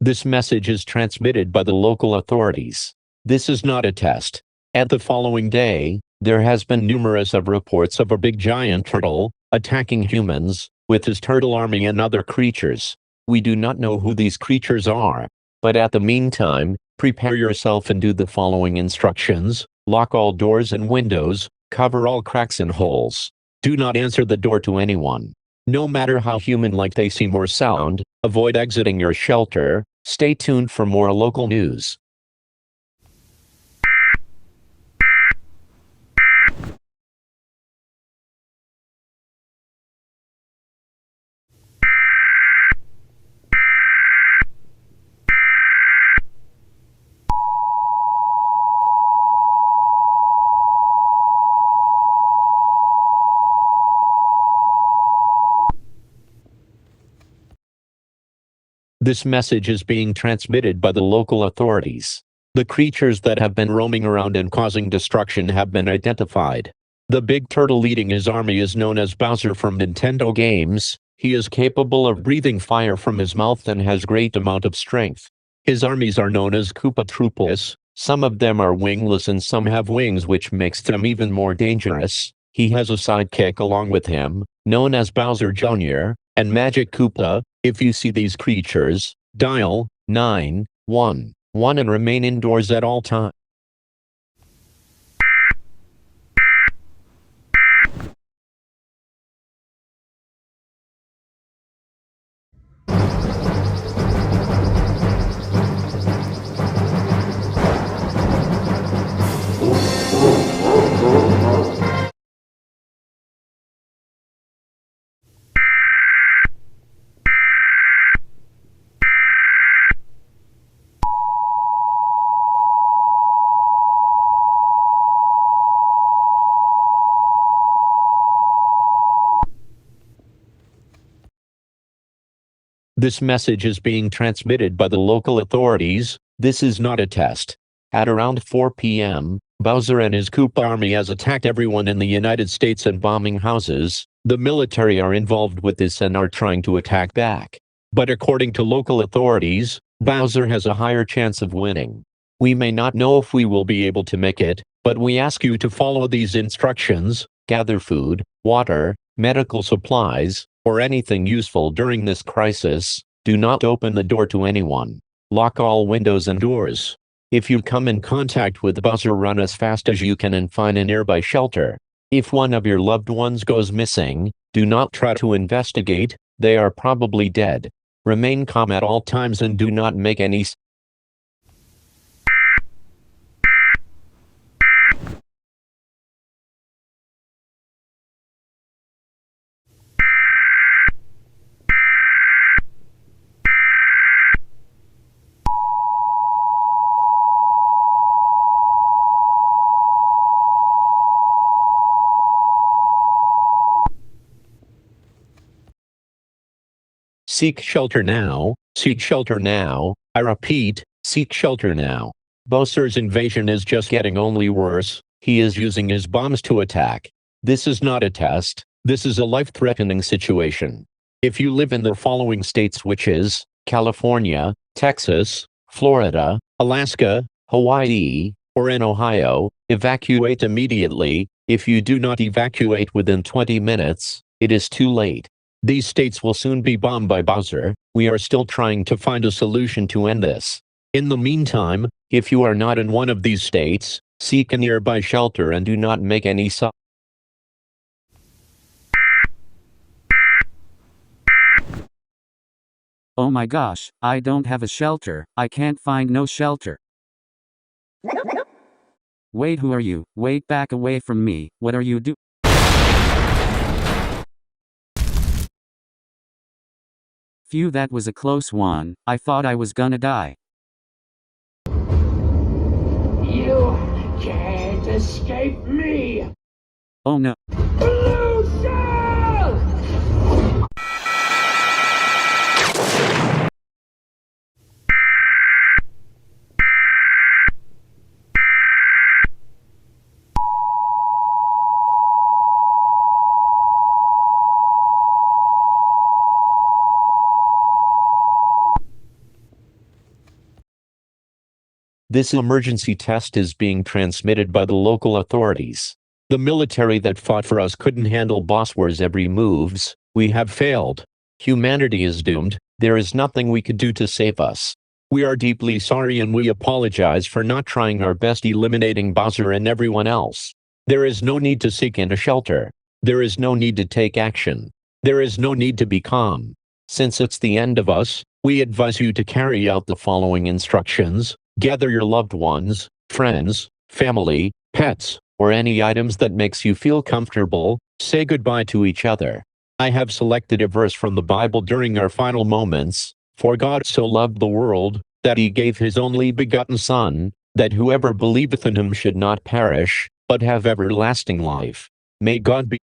This message is transmitted by the local authorities. This is not a test. At the following day, there has been numerous of reports of a big giant turtle attacking humans with his turtle army and other creatures. We do not know who these creatures are, but at the meantime, prepare yourself and do the following instructions. Lock all doors and windows, cover all cracks and holes. Do not answer the door to anyone. No matter how human-like they seem or sound, avoid exiting your shelter. Stay tuned for more local news. This message is being transmitted by the local authorities. The creatures that have been roaming around and causing destruction have been identified. The big turtle leading his army is known as Bowser from Nintendo games. He is capable of breathing fire from his mouth and has great amount of strength. His armies are known as Koopa Troopas. Some of them are wingless and some have wings, which makes them even more dangerous. He has a sidekick along with him, known as Bowser Jr. and Magic Koopa. If you see these creatures, dial 911 and remain indoors at all times. This message is being transmitted by the local authorities. This is not a test. At around 4 p.m., Bowser and his Koopa army has attacked everyone in the United States and bombing houses. The military are involved with this and are trying to attack back. But according to local authorities, Bowser has a higher chance of winning. We may not know if we will be able to make it, but we ask you to follow these instructions. Gather food, water, medical supplies, or anything useful during this crisis. Do not open the door to anyone. Lock all windows and doors. If you come in contact with Bowser, run as fast as you can and find a nearby shelter. If one of your loved ones goes missing, do not try to investigate. They are probably dead. Remain calm at all times and do not make any Seek shelter now. Seek shelter now. I repeat, seek shelter now. Bowser's invasion is just getting only worse. He is using his bombs to attack. This is not a test. This is a life-threatening situation. If you live in the following states, which is California, Texas, Florida, Alaska, Hawaii, or in Ohio, evacuate immediately. If you do not evacuate within 20 minutes, it is too late. These states will soon be bombed by Bowser. We are still trying to find a solution to end this. In the meantime, if you are not in one of these states, seek a nearby shelter and do not make any Oh my gosh, I don't have a shelter. I can't find no shelter. Wait, who are you? Wait, back away from me. What are you doing? Phew, that was a close one. I thought I was gonna die. You can't escape me! Oh no. Blue shell! This emergency test is being transmitted by the local authorities. The military that fought for us couldn't handle boss war's every moves. We have failed. Humanity is doomed. There is nothing we could do to save us. We are deeply sorry and we apologize for not trying our best eliminating Bowser and everyone else. There is no need to seek in a shelter. There is no need to take action. There is no need to be calm. Since it's the end of us, we advise you to carry out the following instructions. Gather your loved ones, friends, family, pets, or any items that makes you feel comfortable. Say goodbye to each other. I have selected a verse from the Bible during our final moments. For God so loved the world, that he gave his only begotten Son, that whoever believeth in him should not perish, but have everlasting life. May God be